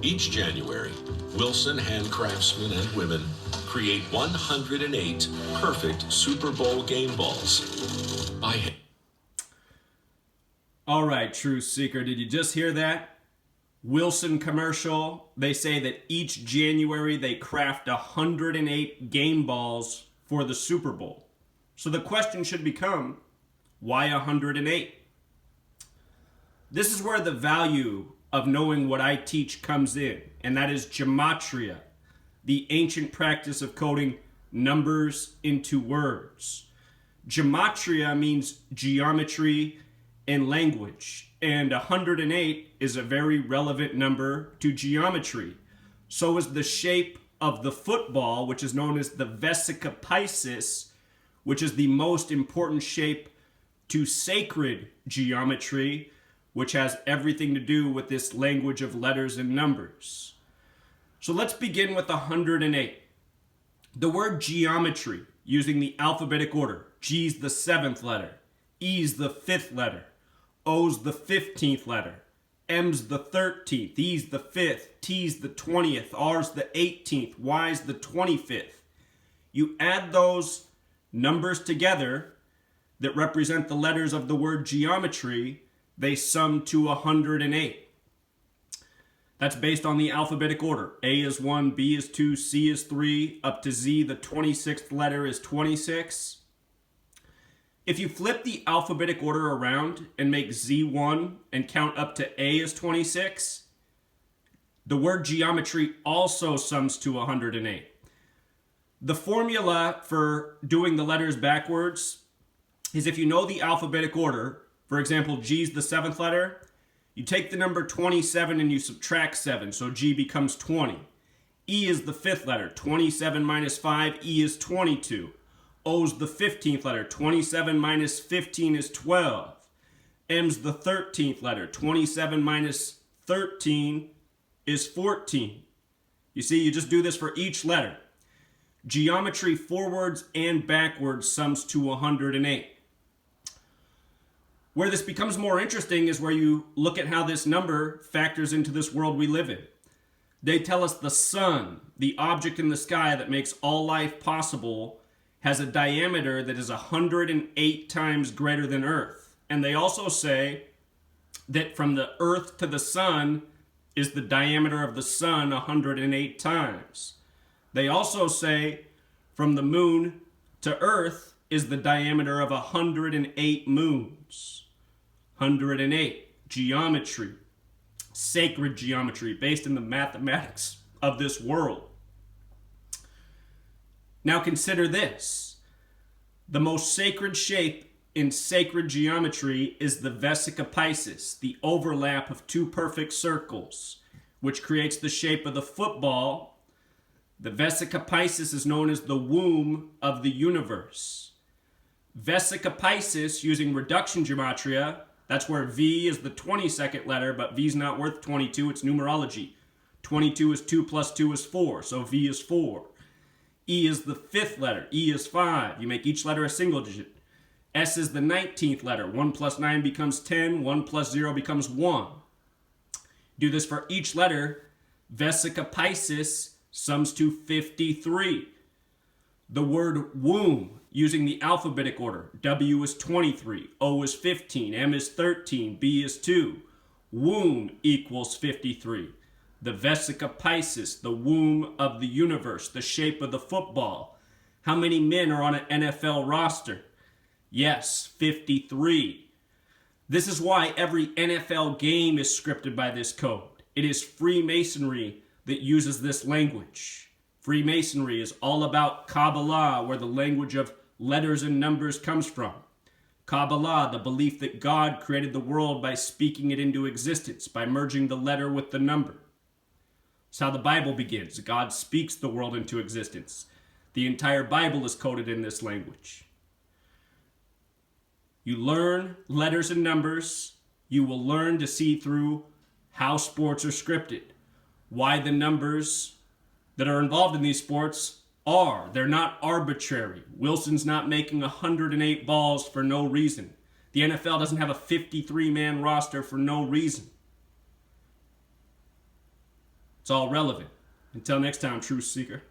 Each January, Wilson handcraftsmen and women create 108 perfect Super Bowl game balls by hand. All right, Truth Seeker, did you just hear that? Wilson commercial. They say that each January they craft 108 game balls for the Super Bowl. So the question should become, why 108? This is where the value of knowing what I teach comes in, and that is Gematria, the ancient practice of coding numbers into words. Gematria means geometry and language, and 108 is a very relevant number to geometry. So is the shape of the football, which is known as the Vesica Piscis, which is the most important shape to sacred geometry, which has everything to do with this language of letters and numbers. So let's begin with 108. The word geometry, using the alphabetic order, G's the 7th letter, E's the 5th letter, O's the 15th letter, M's the 13th, E's the 5th, T's the 20th, R's the 18th, Y's the 25th. You add those numbers together that represent the letters of the word geometry, they sum to 108. That's based on the alphabetic order. A is 1, B is 2, C is 3, up to Z, the 26th letter is 26. If you flip the alphabetic order around and make Z 1 and count up to A is 26, the word geometry also sums to 108. The formula for doing the letters backwards is if you know the alphabetic order, for example, G's the 7th letter, you take the number 27 and you subtract 7, so G becomes 20. E is the 5th letter, 27 minus 5, E is 22. O's the 15th letter, 27 minus 15 is 12. M's the 13th letter, 27 minus 13 is 14. You see, you just do this for each letter. Geometry forwards and backwards sums to 108. Where this becomes more interesting is where you look at how this number factors into this world we live in. They tell us the sun, the object in the sky that makes all life possible, has a diameter that is 108 times greater than Earth. And they also say that from the Earth to the sun is the diameter of the sun 108 times. They also say from the moon to Earth is the diameter of 108 moons. 108, geometry, sacred geometry based in the mathematics of this world. Now consider this. The most sacred shape in sacred geometry is the Vesica Piscis, the overlap of two perfect circles, which creates the shape of the football. The Vesica Piscis is known as the womb of the universe. Vesica Piscis, using reduction gematria, that's where V is the 22nd letter, but V is not worth 22, it's numerology. 22 is 2 plus 2 is 4, so V is 4. E is the 5th letter, E is 5. You make each letter a single digit. S is the 19th letter. 1 plus 9 becomes 10, 1 plus 0 becomes 1. Do this for each letter. Vesica Piscis sums to 53. The word womb, using the alphabetic order, W is 23, O is 15, M is 13, B is 2. Womb equals 53. The Vesica Piscis, the womb of the universe, the shape of the football. How many men are on an NFL roster? Yes, 53. This is why every NFL game is scripted by this code. It is Freemasonry that uses this language. Freemasonry is all about Kabbalah, where the language of letters and numbers comes from. Kabbalah, the belief that God created the world by speaking it into existence, by merging the letter with the number. It's how the Bible begins. God speaks the world into existence. The entire Bible is coded in this language. You learn letters and numbers, you will learn to see through how sports are scripted, why the numbers that are involved in these sports are. They're not arbitrary. Wilson's not making 108 balls for no reason. The NFL doesn't have a 53-man roster for no reason. It's all relevant. Until next time, Truth Seeker.